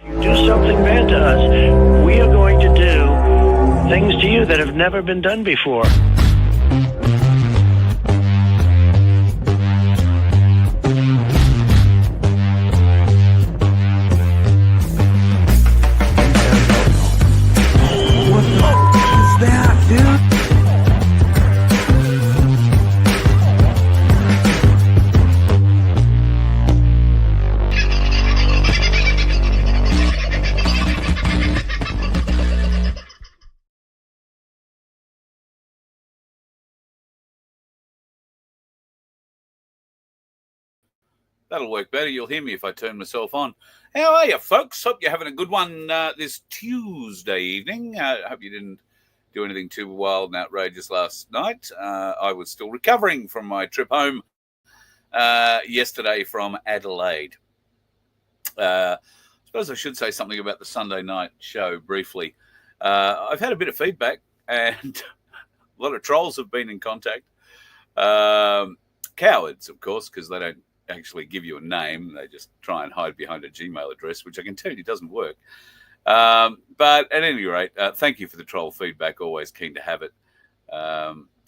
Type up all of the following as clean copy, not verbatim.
Do something bad to us, we are going to do things to you that have never been done before. What the is that, dude? That'll work better. You'll hear me if I turn myself on. How are you, folks? Hope you're having a good one this Tuesday evening. Hope you didn't do anything too wild and outrageous last night. I was still recovering from my trip home yesterday from Adelaide. I suppose I should say something about the Sunday night show briefly. I've had a bit of feedback and a lot of trolls have been in contact. Cowards, of course, because they don't actually give you a name. They just try and hide behind a Gmail address, which I can tell you doesn't work. But at any rate, thank you for the troll feedback. Always keen to have it,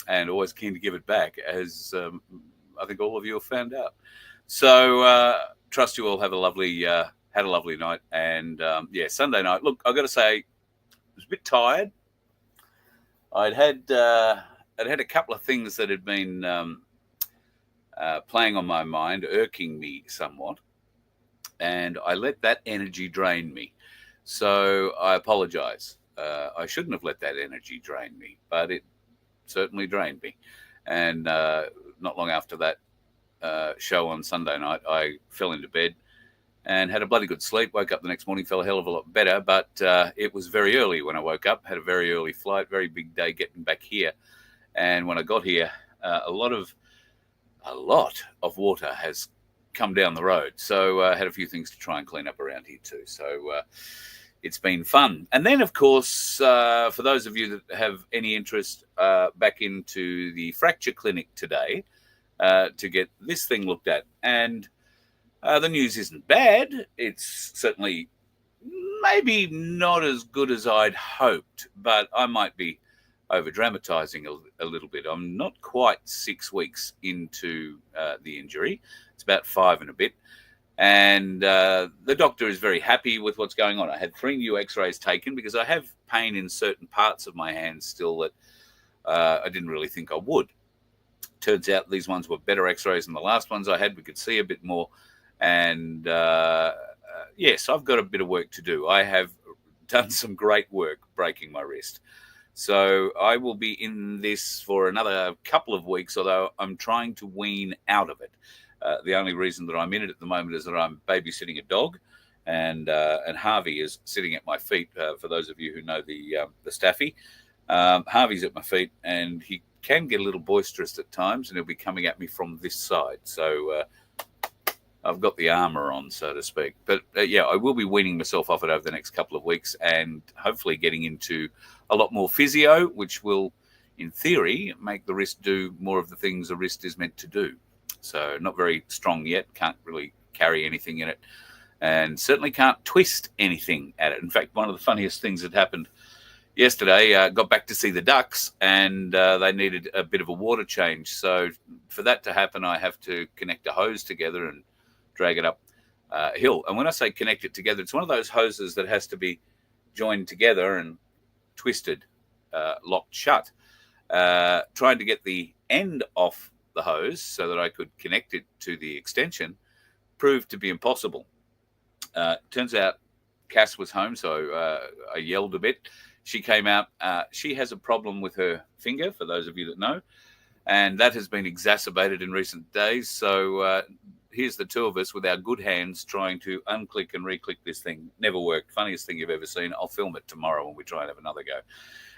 and always keen to give it back, as I think all of you have found out. So trust you all had a lovely night. And Sunday night. Look, I've got to say, I was a bit tired. I'd had a couple of things that had been playing on my mind, irking me somewhat, and I let that energy drain me. So I apologize. I shouldn't have let that energy drain me, but it certainly drained me. And not long after that show on Sunday night, I fell into bed and had a bloody good sleep. Woke up the next morning, felt a hell of a lot better, but it was very early when I woke up. Had a very early flight, very big day getting back here. And when I got here, a lot of water has come down the road. So I had a few things to try and clean up around here too. So it's been fun. And then, of course, for those of you that have any interest, back into the fracture clinic today to get this thing looked at. And the news isn't bad. It's certainly maybe not as good as I'd hoped, but I might be over-dramatising a little bit. I'm not quite 6 weeks into the injury. It's about 5 and a bit. And the doctor is very happy with what's going on. I had 3 new x-rays taken because I have pain in certain parts of my hands still that I didn't really think I would. Turns out these ones were better x-rays than the last ones I had. We could see a bit more. And yes, I've got a bit of work to do. I have done some great work breaking my wrist. So I will be in this for another couple of weeks, although I'm trying to wean out of it. The only reason that I'm in it at the moment is that I'm babysitting a dog, and Harvey is sitting at my feet. For those of you who know the staffy, Harvey's at my feet, and he can get a little boisterous at times, and he'll be coming at me from this side. So I've got the armor on, so to speak. But I will be weaning myself off it over the next couple of weeks, and hopefully getting into a lot more physio, which will, in theory, make the wrist do more of the things a wrist is meant to do. So not very strong yet, can't really carry anything in it, and certainly can't twist anything at it. In fact, one of the funniest things that happened yesterday, got back to see the ducks, and they needed a bit of a water change. So for that to happen, I have to connect a hose together and drag it up a hill. And when I say connect it together, it's one of those hoses that has to be joined together and twisted, locked shut. Trying to get the end off the hose so that I could connect it to the extension proved to be impossible. Turns out Cass was home, so I yelled a bit. She came out. She has a problem with her finger, for those of you that know, and that has been exacerbated in recent days. So here's the two of us with our good hands trying to unclick and re-click this thing. Never worked. Funniest thing you've ever seen. I'll film it tomorrow when we try and have another go.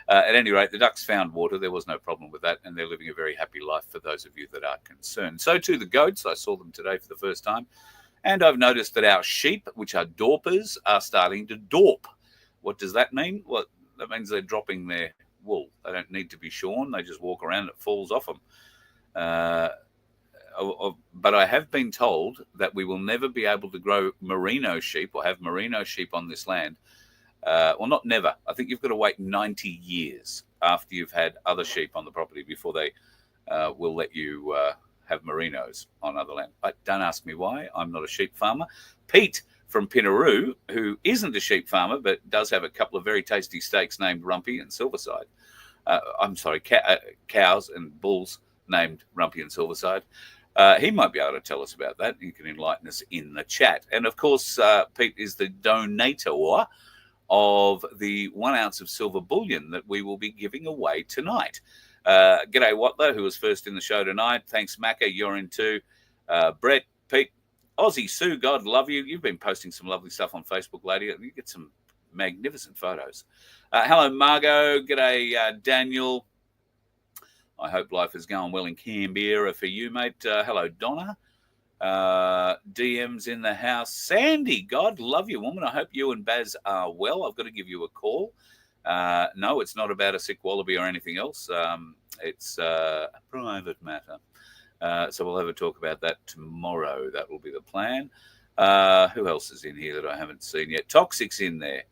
At any rate, the ducks found water. There was no problem with that, and they're living a very happy life for those of you that are concerned. So too the goats. I saw them today for the first time. And I've noticed that our sheep, which are dorpers, are starting to dorp. What does that mean? Well, that means they're dropping their wool. They don't need to be shorn. They just walk around and it falls off them. but I have been told that we will never be able to grow merino sheep or have merino sheep on this land. Well, not never. I think you've got to wait 90 years after you've had other sheep on the property before they will let you have merinos on other land. But don't ask me why. I'm not a sheep farmer. Pete from Pinaroo, who isn't a sheep farmer but does have a couple of very tasty steaks named Rumpy and Silverside. I'm sorry, cows and bulls named Rumpy and Silverside. He might be able to tell us about that. He can enlighten us in the chat. And of course, Pete is the donator of the 1 ounce of silver bullion that we will be giving away tonight. G'day, Watler, who was first in the show tonight. Thanks, Macca. You're in too. Brett, Pete, Aussie Sue, God love you. You've been posting some lovely stuff on Facebook, lady. You get some magnificent photos. Hello, Margot. G'day, Daniel. I hope life is going well in Canberra for you, mate. Hello, Donna. DM's in the house. Sandy, God love you, woman. I hope you and Baz are well. I've got to give you a call. No, it's not about a sick wallaby or anything else. It's a private matter. So we'll have a talk about that tomorrow. That will be the plan. Who else is in here that I haven't seen yet? Toxic's in there.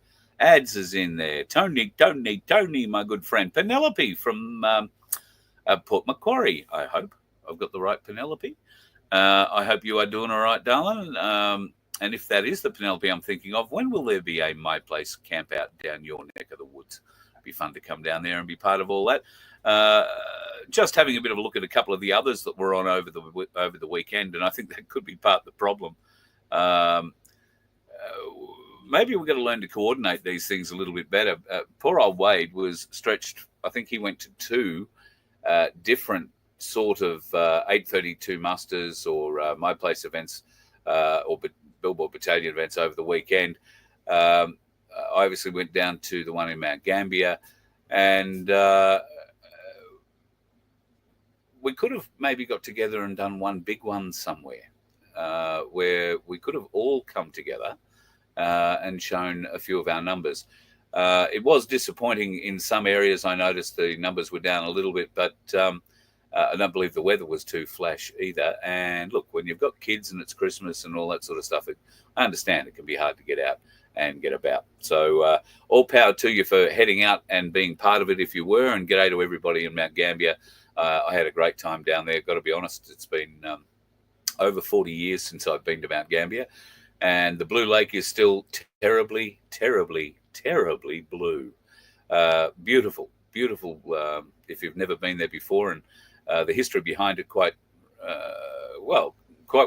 Ads is in there. Tony, my good friend. Penelope from Port Macquarie, I hope. I've got the right Penelope. I hope you are doing all right, darling. And if that is the Penelope I'm thinking of, when will there be a My Place camp out down your neck of the woods? It'd be fun to come down there and be part of all that. Just having a bit of a look at a couple of the others that were on over the weekend, and I think that could be part of the problem. Maybe we've got to learn to coordinate these things a little bit better. Poor old Wade was stretched. I think he went to 2 different sort of 832 musters or My Place events or Billboard Battalion events over the weekend. I obviously went down to the one in Mount Gambier, and we could have maybe got together and done one big one somewhere where we could have all come together and shown a few of our numbers. It was disappointing in some areas. I noticed the numbers were down a little bit, but I don't believe the weather was too flash either. And look, when you've got kids and it's Christmas and all that sort of stuff, I understand it can be hard to get out and get about. So all power to you for heading out and being part of it if you were, and g'day to everybody in Mount Gambier. I had a great time down there. Got to be honest, it's been over 40 years since I've been to Mount Gambier, and the Blue Lake is still terribly, terribly, terribly blue. Beautiful, beautiful. If you've never been there before, and the history behind it quite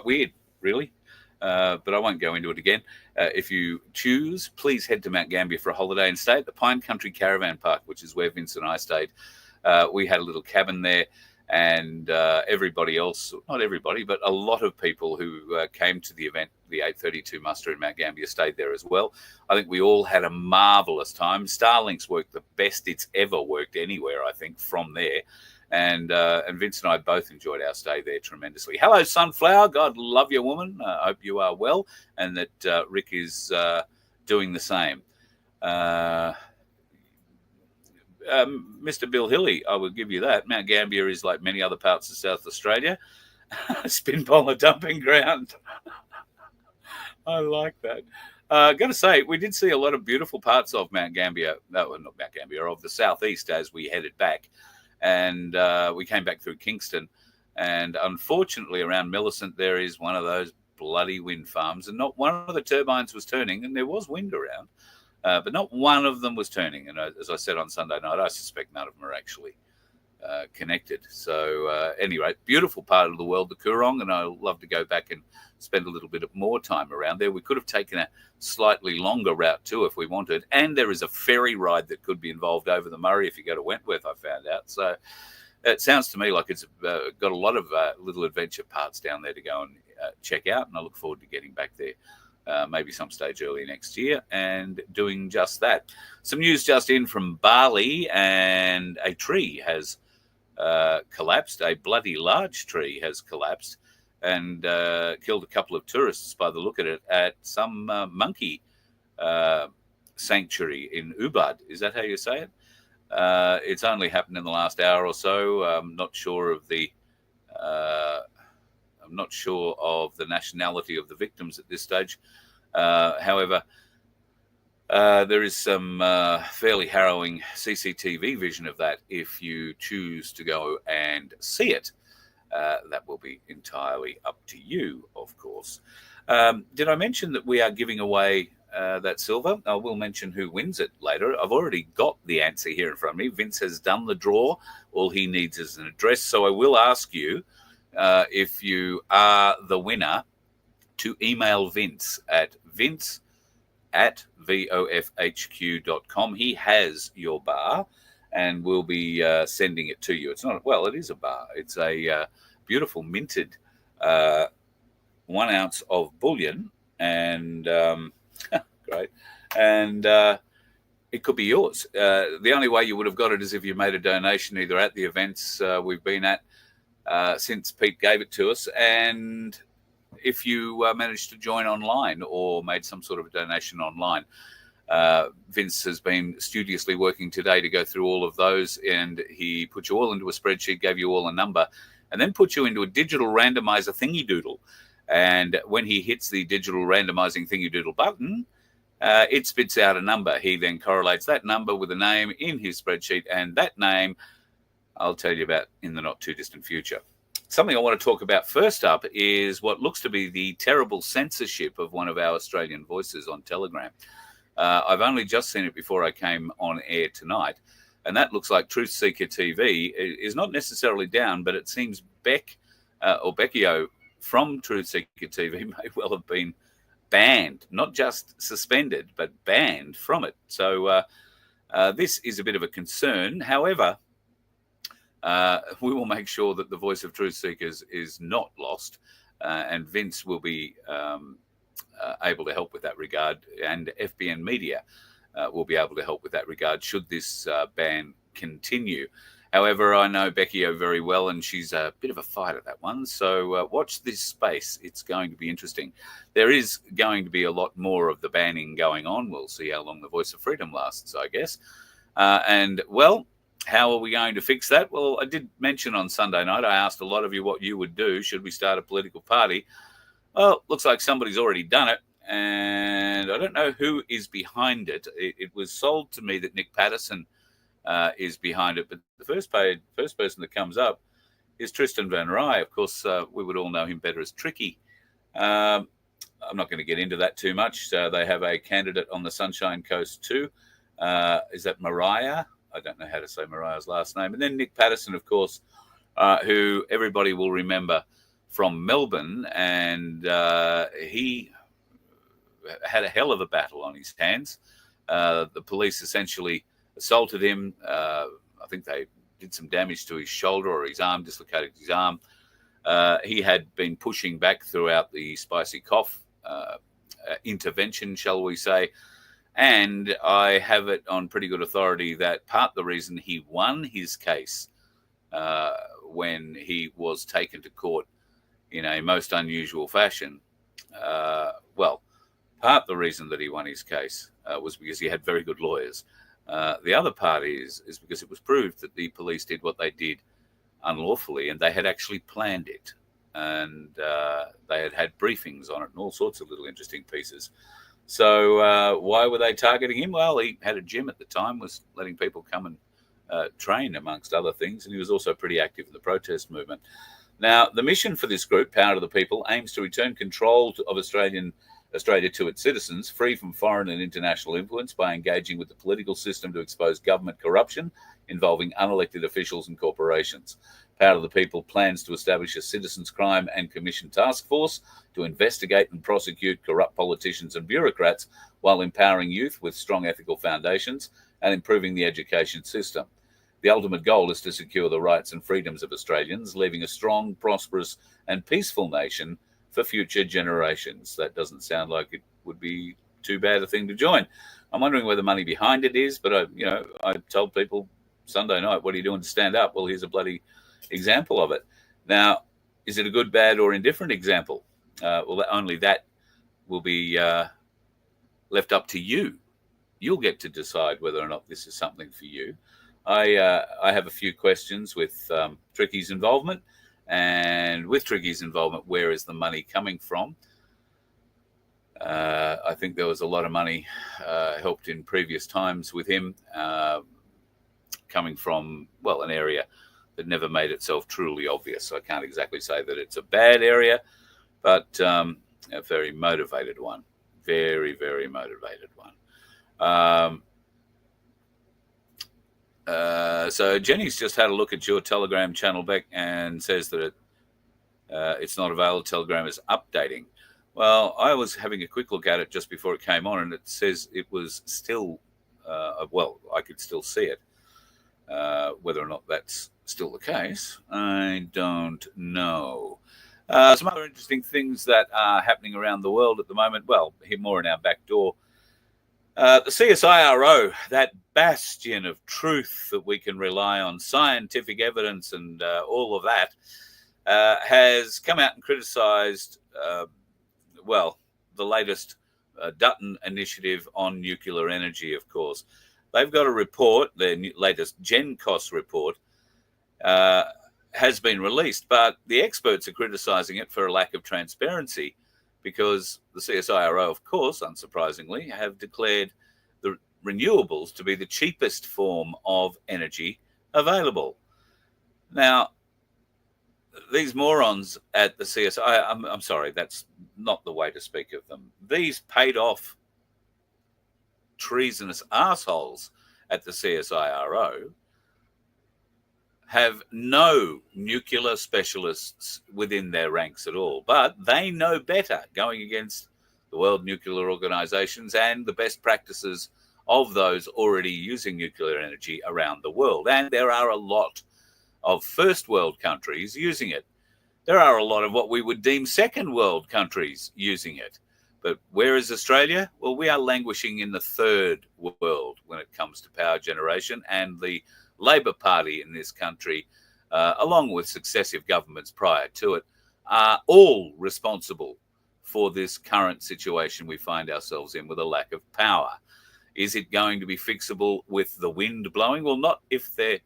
weird, really. But I won't go into it again. If you choose, please head to Mount Gambier for a holiday and stay at the Pine Country Caravan Park, which is where Vince and I stayed. We had a little cabin there, and everybody else, not everybody, but a lot of people who came to the event, the 832 muster in Mount Gambier, stayed there as well. I think we all had a marvellous time. Starlink's worked the best it's ever worked anywhere, I think, from there. And Vince and I both enjoyed our stay there tremendously. Hello, Sunflower. God love you, woman. I hope you are well, and that Rick is doing the same. Mr. Bill Hilly, I will give you that. Mount Gambier is like many other parts of South Australia, a spinballer dumping ground. I like that. Got to say, we did see a lot of beautiful parts of Mount Gambier. No, not Mount Gambier, of the southeast as we headed back. And we came back through Kingston. And unfortunately, around Millicent, there is one of those bloody wind farms. And not one of the turbines was turning. And there was wind around. But not one of them was turning. And as I said on Sunday night, I suspect none of them are actually connected. So anyway, beautiful part of the world, the Coorong. And I'd love to go back and spend a little bit more time around there. We could have taken a slightly longer route too if we wanted. And there is a ferry ride that could be involved over the Murray if you go to Wentworth, I found out. So it sounds to me like it's got a lot of little adventure parts down there to go and check out. And I look forward to getting back there. Maybe some stage early next year and doing just that. Some news just in from Bali, and a tree has collapsed. A bloody large tree has collapsed and killed a couple of tourists by the look at it at some monkey sanctuary in Ubud. Is that how you say it? It's only happened in the last hour or so. I'm not sure of the I'm not sure of the nationality of the victims at this stage. However, there is some fairly harrowing CCTV vision of that if you choose to go and see it. That will be entirely up to you, of course. Did I mention that we are giving away that silver? I will mention who wins it later. I've already got the answer here in front of me. Vince has done the draw. All he needs is an address. So I will ask you, if you are the winner, to email Vince at vofhq.com. He has your bar and will be sending it to you. It's not, well, it is a bar. It's a beautiful minted 1 ounce of bullion, and great. And it could be yours. The only way you would have got it is if you made a donation either at the events we've been at since Pete gave it to us, and if you managed to join online or made some sort of a donation online. Vince has been studiously working today to go through all of those, and he put you all into a spreadsheet, gave you all a number, and then put you into a digital randomizer thingy doodle. And when he hits the digital randomizing thingy doodle button, it spits out a number. He then correlates that number with a name in his spreadsheet, and that name I'll tell you about in the not too distant future. Something I want to talk about first up is what looks to be the terrible censorship of one of our Australian voices on Telegram. I've only just seen it before I came on air tonight, and that looks like Truth Seeker TV is not necessarily down, but it seems Beck or Beckio from Truth Seeker TV may well have been banned, not just suspended, but banned from it. So this is a bit of a concern. However, we will make sure that the voice of Truth Seekers is not lost, and Vince will be able to help with that regard, and FBN Media will be able to help with that regard should this ban continue. However, I know Beckio very well, and she's a bit of a fighter, that one. So watch this space. It's going to be interesting. There is going to be a lot more of the banning going on. We'll see how long the Voice of Freedom lasts, I guess. And, well, how are we going to fix that? Well, I did mention on Sunday night, I asked a lot of you what you would do should we start a political party. Well, looks like somebody's already done it, and I don't know who is behind it. It was sold to me that Nick Patterson is behind it, but the first person that comes up is Tristan Van Rij. Of course, we would all know him better as Tricky. I'm not going to get into that too much. They have a candidate on the Sunshine Coast too. Is that Mariah? I don't know how to say Mariah's last name. And then Nick Patterson, of course, who everybody will remember from Melbourne, and he had a hell of a battle on his hands. The police essentially assaulted him. I think they did some damage to his shoulder or his arm, dislocated his arm. He had been pushing back throughout the spicy cough intervention, shall we say. And I have it on pretty good authority that part of the reason he won his case when he was taken to court in a most unusual fashion, part of the reason that he won his case was because he had very good lawyers. The other part is because it was proved that the police did what they did unlawfully, and they had actually planned it, and they had briefings on it and all sorts of little interesting pieces. So why were they targeting him? Well, he had a gym at the time, was letting people come and train, amongst other things, and he was also pretty active in the protest movement. Now, the mission for this group, Power to the People, aims to return control of Australia to its citizens, free from foreign and international influence, by engaging with the political system to expose government corruption involving unelected officials and corporations. Power to the People plans to establish a citizens' crime and commission task force to investigate and prosecute corrupt politicians and bureaucrats while empowering youth with strong ethical foundations and improving the education system. The ultimate goal is to secure the rights and freedoms of Australians, leaving a strong, prosperous and peaceful nation for future generations. That doesn't sound like it would be too bad a thing to join. I'm wondering where the money behind it is, but I told people Sunday night, what are you doing to stand up? Well, here's a bloody example of it. Now, is it a good, bad or indifferent example? Only that will be left up to you. You'll get to decide whether or not this is something for you. I have a few questions with Tricky's involvement, And with Triggy's involvement, where is the money coming from? I think there was a lot of money helped in previous times with him, coming from, well, an area that never made itself truly obvious. So I can't exactly say that it's a bad area, but a very motivated one. Very, very motivated one. So Jenny's just had a look at your Telegram channel, Beck, and says that it's not available. Telegram is updating. Well, I was having a quick look at it just before it came on, and it says it was still, well, I could still see it. Whether or not that's still the case, I don't know. Some other interesting things that are happening around the world at the moment. Well, here more in our back door. The CSIRO, that bastion of truth that we can rely on, scientific evidence and all of that, has come out and criticised, well, the latest Dutton initiative on nuclear energy, of course. They've got a report, their latest GenCos report, has been released, but the experts are criticising it for a lack of transparency, because the CSIRO, of course, unsurprisingly, have declared the renewables to be the cheapest form of energy available. Now, these morons at the CSI, I'm sorry, that's not the way to speak of them. These paid off treasonous assholes at the CSIRO have no nuclear specialists within their ranks at all, but they know better, going against the World Nuclear Organizations and the best practices of those already using nuclear energy around the world. And there are a lot of first world countries using it. There are a lot of what we would deem second world countries using it. But where is Australia? Well, we are languishing in the third world when it comes to power generation, and the Labor Party in this country, along with successive governments prior to it, are all responsible for this current situation we find ourselves in with a lack of power. Is it going to be fixable with the wind blowing? Well, not if they're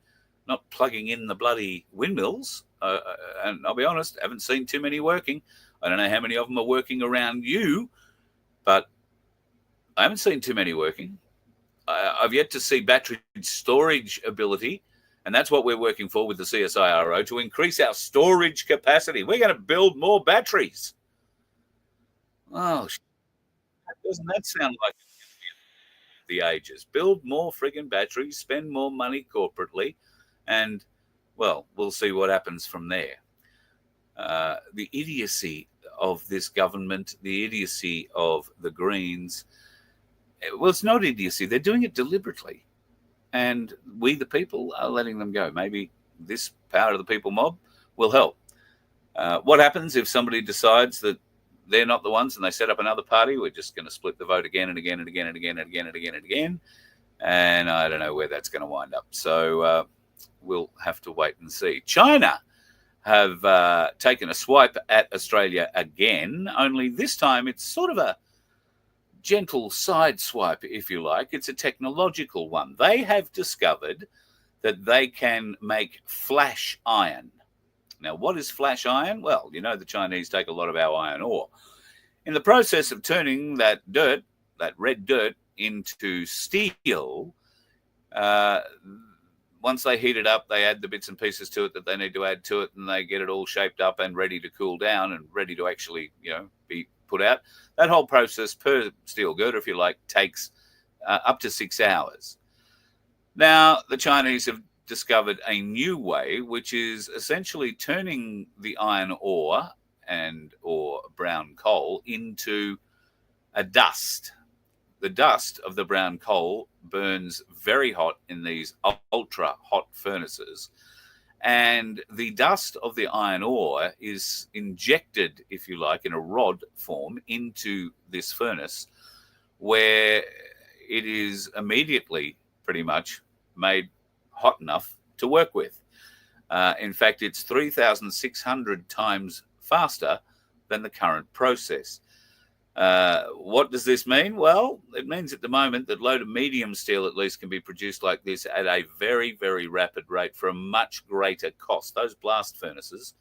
not plugging in the bloody windmills. And I'll be honest, I haven't seen too many working. I don't know how many of them are working around you, but I haven't seen too many working. I've yet to see battery storage ability, and that's what we're working for with the CSIRO, to increase our storage capacity. We're going to build more batteries. Oh, doesn't that sound like the ages? Build more friggin' batteries, spend more money corporately, and, well, we'll see what happens from there. The idiocy of this government, the idiocy of the Greens. Well, it's not idiocy. They're doing it deliberately. And we, the people, are letting them go. Maybe this power of the people mob will help. What happens if somebody decides that they're not the ones and they set up another party? We're just going to split the vote again and again and again and again and again and again and again. And I don't know where that's going to wind up. So we'll have to wait and see. China have taken a swipe at Australia again, only this time it's sort of a gentle side swipe, if you like. It's a technological one. They have discovered that they can make flash iron. Now, what is flash iron? Well, you know the Chinese take a lot of our iron ore. In the process of turning that dirt, that red dirt, into steel, once they heat it up, they add the bits and pieces to it that they need to add to it, and they get it all shaped up and ready to cool down and ready to actually, be put out. That whole process per steel girder, if you like, takes up to 6 hours. Now, the Chinese have discovered a new way, which is essentially turning the iron ore or brown coal into a dust. The dust of the brown coal burns very hot in these ultra hot furnaces, and the dust of the iron ore is injected, if you like, in a rod form into this furnace, where it is immediately pretty much made hot enough to work with. In fact, it's 3,600 times faster than the current process. What does this mean? Well, it means at the moment that low to medium steel at least can be produced like this at a very, very rapid rate for a much greater cost. Those blast furnaces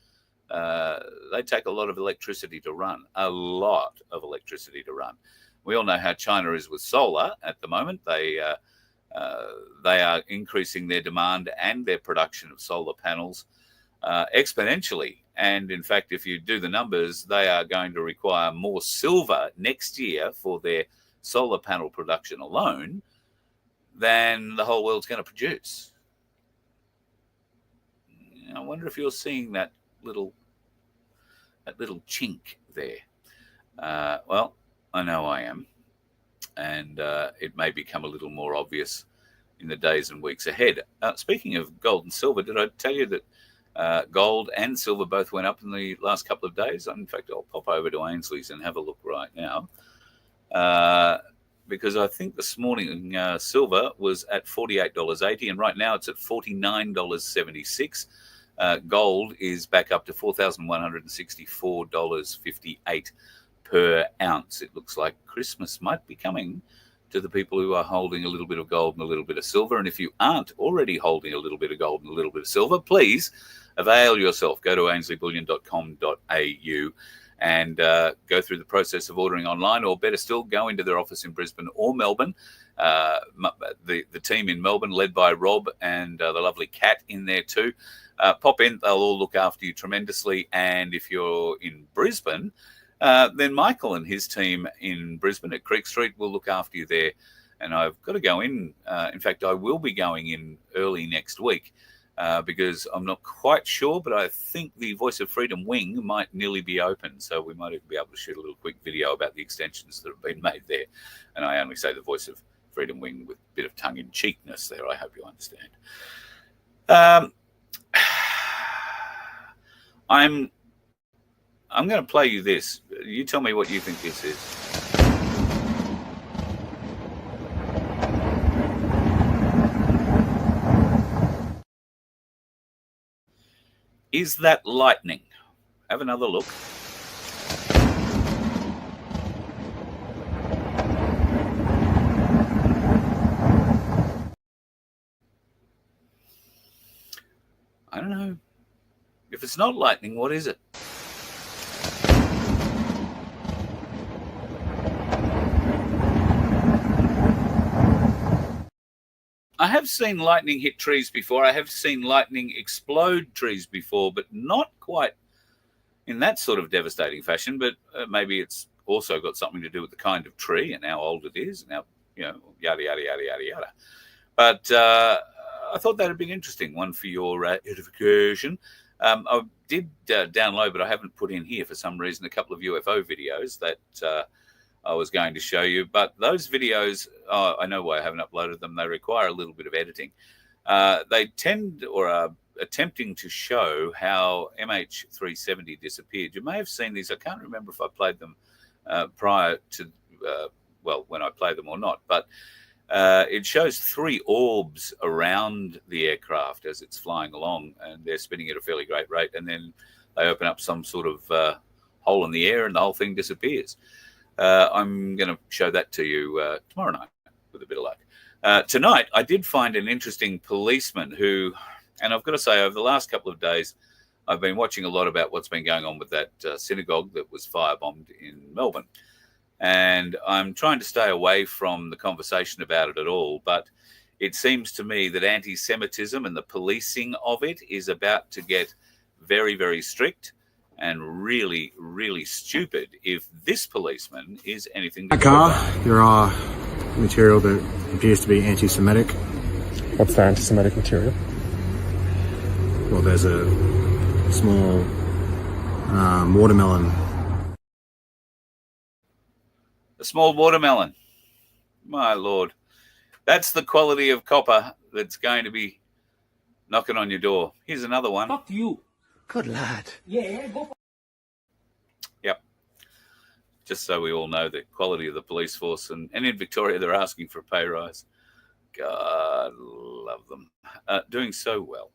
they take a lot of electricity to run, a lot of electricity to run. We all know how China is with solar at the moment. They are increasing their demand and their production of solar panels exponentially. And in fact, if you do the numbers, they are going to require more silver next year for their solar panel production alone than the whole world's going to produce. I wonder if you're seeing that little chink there. Well, I know I am, and it may become a little more obvious in the days and weeks ahead. Speaking of gold and silver, did I tell you that gold and silver both went up in the last couple of days? In fact, I'll pop over to Ainsley's and have a look right now, because I think this morning silver was at $48.80, and right now it's at $49.76. Gold is back up to $4,164.58 per ounce. It looks like Christmas might be coming to the people who are holding a little bit of gold and a little bit of silver. And if you aren't already holding a little bit of gold and a little bit of silver, please avail yourself. Go to ainsleyBullion.com.au and go through the process of ordering online, or better still, go into their office in Brisbane or Melbourne. The team in Melbourne, led by Rob and the lovely Kat in there too. Pop in, they'll all look after you tremendously. And if you're in Brisbane, then Michael and his team in Brisbane at Creek Street will look after you there. And I've got to go in. In fact, I will be going in early next week because I'm not quite sure, but I think the Voice of Freedom wing might nearly be open. So we might even be able to shoot a little quick video about the extensions that have been made there. And I only say the Voice of Freedom wing with a bit of tongue-in-cheekness there. I hope you understand. I'm going to play you this. You tell me what you think this is. Is that lightning? Have another look. I don't know. If it's not lightning, what is it? I have seen lightning hit trees before. I have seen lightning explode trees before, but not quite in that sort of devastating fashion. But maybe it's also got something to do with the kind of tree and how old it is and how, yada, yada, yada, yada, yada. But I thought that would be an interesting one for your edification. I did download, but I haven't put in here for some reason, a couple of UFO videos that I was going to show you. But those videos, I know why I haven't uploaded them. They require a little bit of editing. They tend or are attempting to show how MH370 disappeared. You may have seen these. I can't remember if I played them prior to, when I played them or not. But it shows three orbs around the aircraft as it's flying along, and they're spinning at a fairly great rate. And then they open up some sort of hole in the air, and the whole thing disappears. I'm going to show that to you tomorrow night with a bit of luck. Tonight, I did find an interesting policeman who, and I've got to say, over the last couple of days, I've been watching a lot about what's been going on with that synagogue that was firebombed in Melbourne. And I'm trying to stay away from the conversation about it at all. But it seems to me that anti-Semitism and the policing of it is about to get very, very strict and really, really stupid if this policeman is anything to go by. There are material that appears to be anti-Semitic. What's the anti-Semitic material? Well, there's a small watermelon. A small watermelon. My Lord. That's the quality of copper that's going to be knocking on your door. Here's another one. Fuck you. Good lad. Yeah, go for Yep. Just so we all know the quality of the police force. And in Victoria, they're asking for a pay rise. God love them. Doing so well.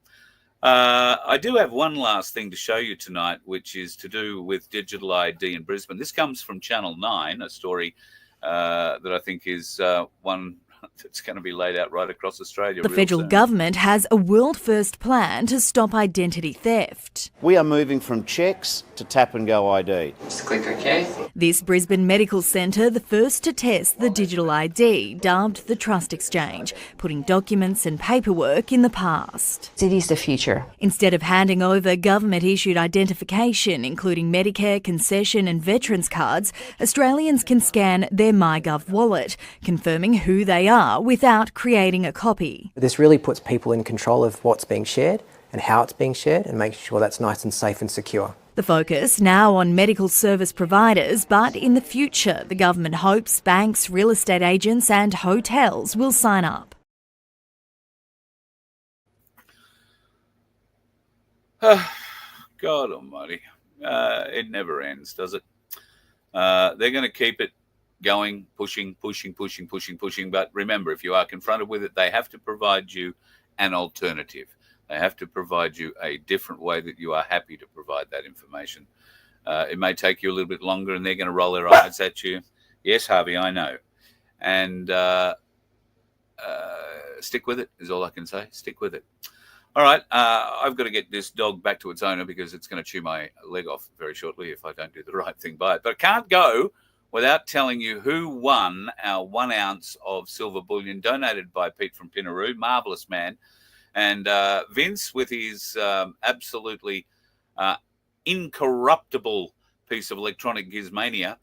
I do have one last thing to show you tonight, which is to do with digital ID in Brisbane. This comes from Channel 9, a story that I think is one that's going to be laid out right across Australia. The real federal soon. government has a world-first plan to stop identity theft. We are moving from checks to tap-and-go ID. Just click OK. This Brisbane Medical Centre, the first to test the digital ID, dubbed the Trust Exchange, putting documents and paperwork in the past. It is the future. Instead of handing over government-issued identification, including Medicare, concession and veterans cards, Australians can scan their MyGov wallet, confirming who they are without creating a copy. This really puts people in control of what's being shared and how it's being shared, and making sure that's nice and safe and secure. The focus now on medical service providers, but in the future, the government hopes banks, real estate agents and hotels will sign up. God almighty. It never ends, does it? They're going to keep it going, pushing. But remember, if you are confronted with it, they have to provide you an alternative. They have to provide you a different way that you are happy to provide that information. It may take you a little bit longer, and they're going to roll their eyes at you. Yes, Harvey, I know. And stick with it is all I can say. Stick with it. All right, I've got to get this dog back to its owner because it's going to chew my leg off very shortly if I don't do the right thing by it. But I can't go without telling you who won our 1 ounce of silver bullion donated by Pete from Pinaroo. Marvellous man. And Vince, with his absolutely incorruptible piece of electronic gizmania,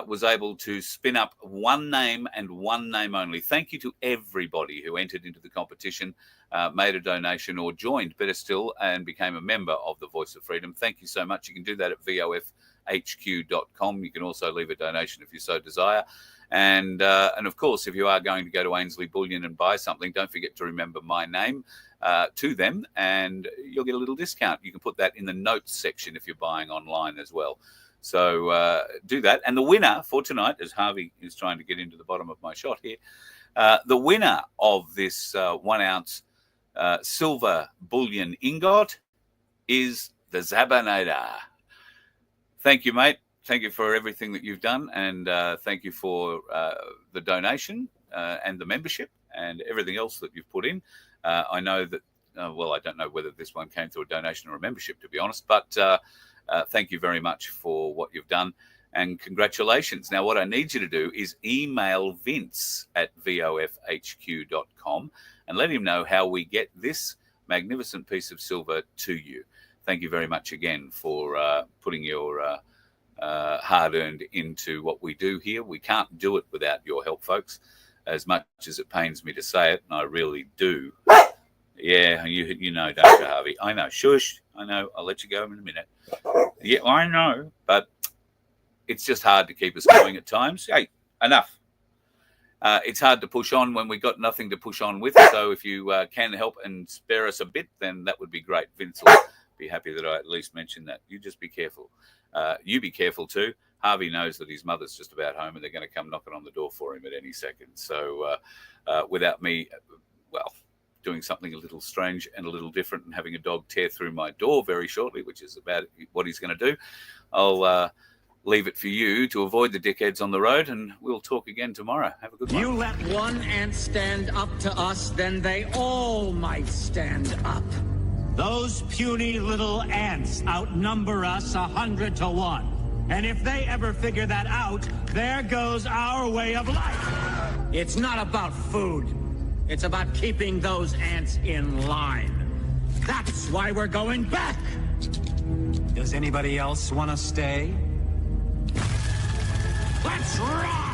was able to spin up one name and one name only. Thank you to everybody who entered into the competition, made a donation or joined, better still, and became a member of the Voice of Freedom. Thank you so much. You can do that at vofhq.com. You can also leave a donation if you so desire. And of course, if you are going to go to Ainsley Bullion and buy something, don't forget to remember my name to them, and you'll get a little discount. You can put that in the notes section if you're buying online as well. So do that. And the winner for tonight, as Harvey is trying to get into the bottom of my shot here, the winner of this 1 ounce silver bullion ingot is the Zabanator. Thank you, mate. Thank you for everything that you've done, and thank you for the donation and the membership and everything else that you've put in. I know that, well, I don't know whether this one came through a donation or a membership, to be honest, but thank you very much for what you've done, and congratulations. Now, what I need you to do is email Vince at vofhq.com and let him know how we get this magnificent piece of silver to you. Thank you very much again for putting your hard-earned into what we do here. We can't do it without your help, folks, as much as it pains me to say it, and I really do. Yeah, you know, don't you, Harvey? I know. Shush. I know. I'll let you go in a minute. Yeah, I know. But it's just hard to keep us going at times. Hey, enough. It's hard to push on when we got nothing to push on with. So if you can help and spare us a bit, then that would be great. Vince will be happy that I at least mentioned that. You just be careful. You be careful too. Harvey knows that his mother's just about home and they're going to come knocking on the door for him at any second. So without me, well, doing something a little strange and a little different and having a dog tear through my door very shortly, which is about what he's going to do, I'll leave it for you to avoid the dickheads on the road, and we'll talk again tomorrow. Have a good one. You let one ant stand up to us, then they all might stand up. Those puny little ants outnumber us 100 to 1. And if they ever figure that out, there goes our way of life. It's not about food. It's about keeping those ants in line. That's why we're going back. Does anybody else want to stay? Let's ride!